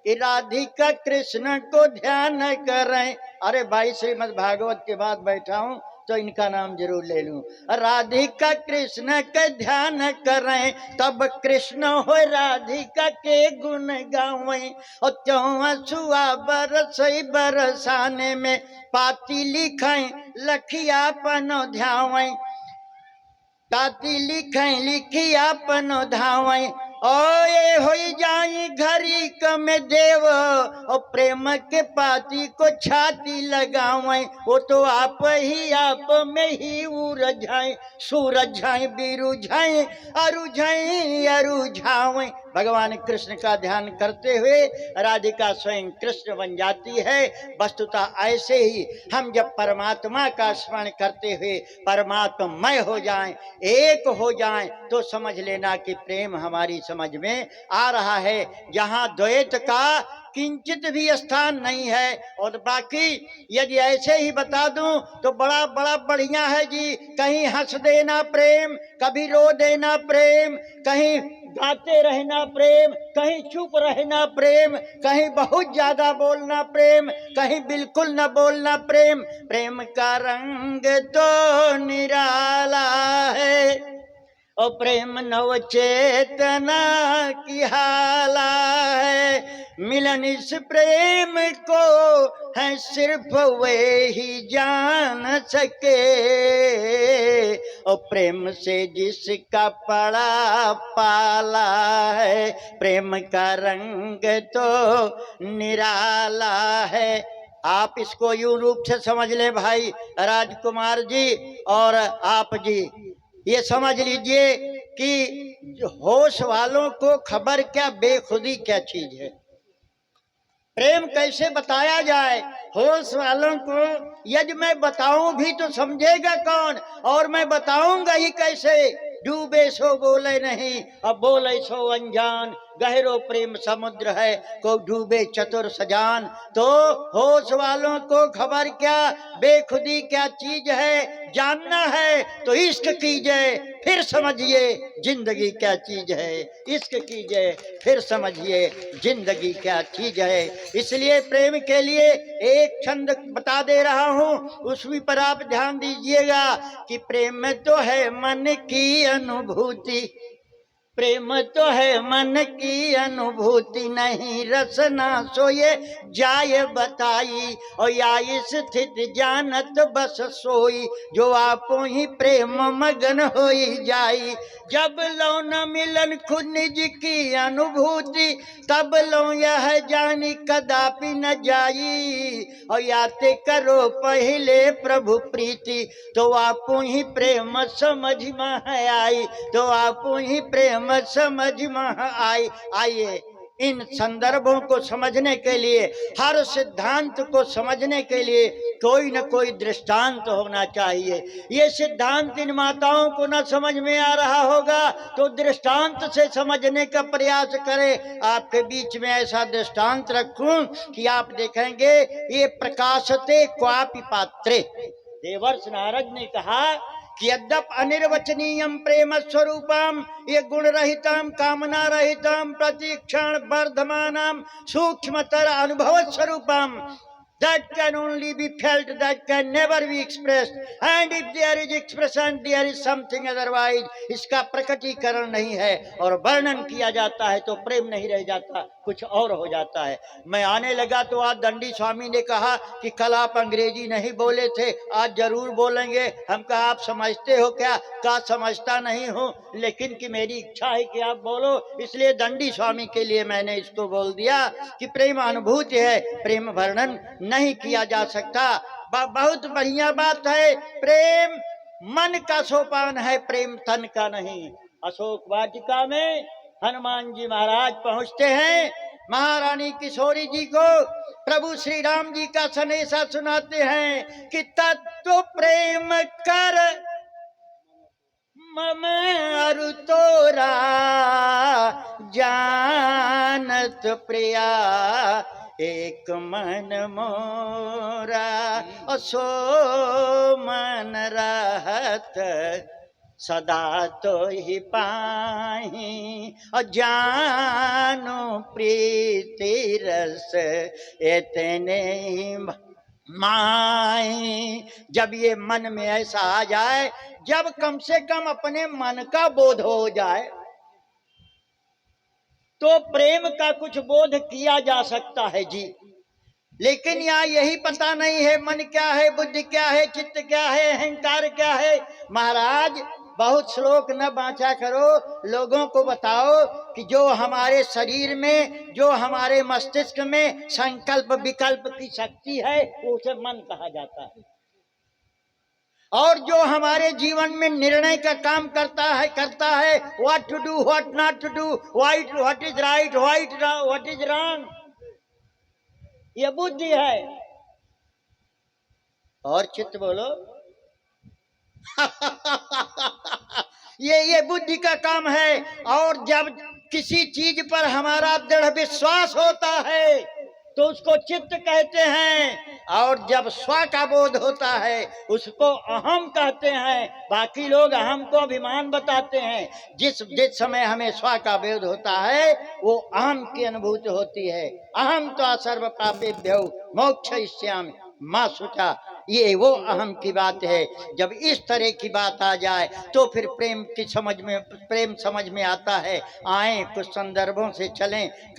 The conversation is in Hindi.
कि राधिका कृष्ण को ध्यान करें। अरे भाई, श्रीमद् भागवत के बाद बैठा हूं तो इनका नाम जरूर ले लूं। राधिका कृष्ण के ध्यान करें, तब कृष्ण हो राधिका के गुण गावें। और त्यों हंसुआ बरसई बरसाने में, पाती लिखें लखिया पनो ध्यावें। ताती लिखें लिखिया पनो धावें। ओ ये हो जाई घरी कम देव, और प्रेम के पाती को छाती लगावें। वो तो आप में ही उलझाएं, सूरझाएं बिरुझाएं, अरुझाएं अरुझावें। भगवान कृष्ण का ध्यान करते हुए राधिका स्वयं कृष्ण बन जाती है। वस्तुतः ऐसे ही हम जब परमात्मा का स्मरण करते हुए परमात्ममय हो जाएं, एक हो जाएं, तो समझ लेना कि प्रेम हमारी समझ में आ रहा है। जहां द्वैत का किंचित भी स्थान नहीं है। और बाकी यदि ऐसे ही बता दूं तो बड़ा बड़ा बढ़िया है जी। कहीं हंस देना प्रेम, कभी रो देना प्रेम, कहीं गाते रहना प्रेम, कहीं चुप रहना प्रेम, कहीं बहुत ज्यादा बोलना प्रेम, कहीं बिल्कुल न बोलना प्रेम। प्रेम का रंग तो निराला है, और प्रेम नव चेतना की हाला है। मिलन इस प्रेम को है सिर्फ वे ही जान सके, और प्रेम से जिसका पड़ा पाला है। प्रेम का रंग तो निराला है। आप इसको यूं रूप से समझ ले भाई राजकुमार जी और आप जी, ये समझ लीजिए कि होश वालों को खबर क्या बेखुदी क्या चीज है। प्रेम कैसे बताया जाए होश वालों को, यदि मैं बताऊं भी तो समझेगा कौन, और मैं बताऊंगा ही कैसे। डूबे सो बोले नहीं, अब बोले सो अनजान। गहरो प्रेम समुद्र है, को डूबे चतुर सजान। तो होश वालों को खबर क्या बेखुदी क्या चीज है। जानना है तो इश्क कीजिए, फिर समझिए जिंदगी क्या चीज है। इश्क कीजिए फिर समझिए जिंदगी क्या चीज है। इसलिए प्रेम के लिए एक छंद बता दे रहा हूं, उसमें पर आप ध्यान दीजिएगा कि प्रेम तो है मन की अनुभूति। प्रेम तो है मन की अनुभूति, नहीं रसना सोए जाय बताई। और या स्थित जानत बस सोई, जो आपो ही प्रेम मगन होई जाई। जब लो न मिलन खुद निज की अनुभूति, तब लो यह जानी कदापि न जाई। और याते करो पहले प्रभु प्रीति, तो आपो ही प्रेम समझ में आई। तो आपो ही प्रेम समझ में आई। आइए इन संदर्भों को समझने के लिए, हर सिद्धांत को समझने के लिए कोई न कोई दृष्टांत होना चाहिए। ये सिद्धांत इन माताओं को न समझ में आ रहा होगा तो दृष्टांत से समझने का प्रयास करें। आपके बीच में ऐसा दृष्टांत रखूं कि आप देखेंगे ये प्रकाशते क्वापि पात्रे। देवर्ष नारद ने कहा कि यद्यप अनिर्वचनीयम प्रेम स्वरूपम, ये गुण रहितम कामना रहितम प्रतिक्षण वर्धमानम सूक्ष्मतर अनुभव स्वरूपम, that can only be felt, that can never be expressed, and if there is expression there is something otherwise। इसका प्रकटीकरण नहीं है और वर्णन किया जाता है तो प्रेम नहीं रह जाता, कुछ और हो जाता है। मैं आने लगा तो आज दंडी स्वामी ने कहा कि कल आप अंग्रेजी नहीं बोले थे, आज जरूर बोलेंगे। हम कहा आप समझते हो क्या? कहा समझता नहीं हूँ, लेकिन कि मेरी इच्छा है कि आप बोलो, इसलिए दंडी स्वामी के लिए मैंने इसको बोल दिया कि प्रेम अनुभूति है, प्रेम वर्णन नहीं किया जा सकता। बहुत बढ़िया बात है। प्रेम मन का सोपान है, प्रेम तन का नहीं। अशोक वाटिका में हनुमान जी महाराज पहुंचते हैं, महारानी किशोरी जी को प्रभु श्री राम जी का संदेशा सुनाते हैं कि तत्व प्रेम कर मम अरु तोरा, जानत प्रिया एक मन मोरा। असो मन रहत सदा तो ही पाही और जानो प्रीति रस इतने माई। जब ये मन में ऐसा आ जाए, जब कम से कम अपने मन का बोध हो जाए, तो प्रेम का कुछ बोध किया जा सकता है जी। लेकिन यहाँ यही पता नहीं है मन क्या है, बुद्धि क्या है, चित्त क्या है, अहंकार क्या है। महाराज बहुत श्लोक न बांचा करो, लोगों को बताओ कि जो हमारे शरीर में, जो हमारे मस्तिष्क में संकल्प विकल्प की शक्ति है, उसे मन कहा जाता है। और जो हमारे जीवन में निर्णय का काम करता है what to do, what not to do, what is right, what is wrong, ये बुद्धि है। और चित्त बोलो ये बुद्धि का काम है। और जब किसी चीज पर हमारा दृढ़ विश्वास होता है तो उसको चित्त कहते हैं, और जब स्व का बोध होता है उसको अहम कहते हैं। बाकी लोग अहम को अभिमान बताते हैं। जिस समय हमें स्व का बोध होता है वो अहम की अनुभूति होती है। अहम तो सर्व पापेभ्यो मोक्षयिष्यामि मां शुचा, ये वो अहम की बात है। जब इस तरह की बात आ जाए तो फिर प्रेम समझ में आता है। आए कुछ संदर्भों से चलें।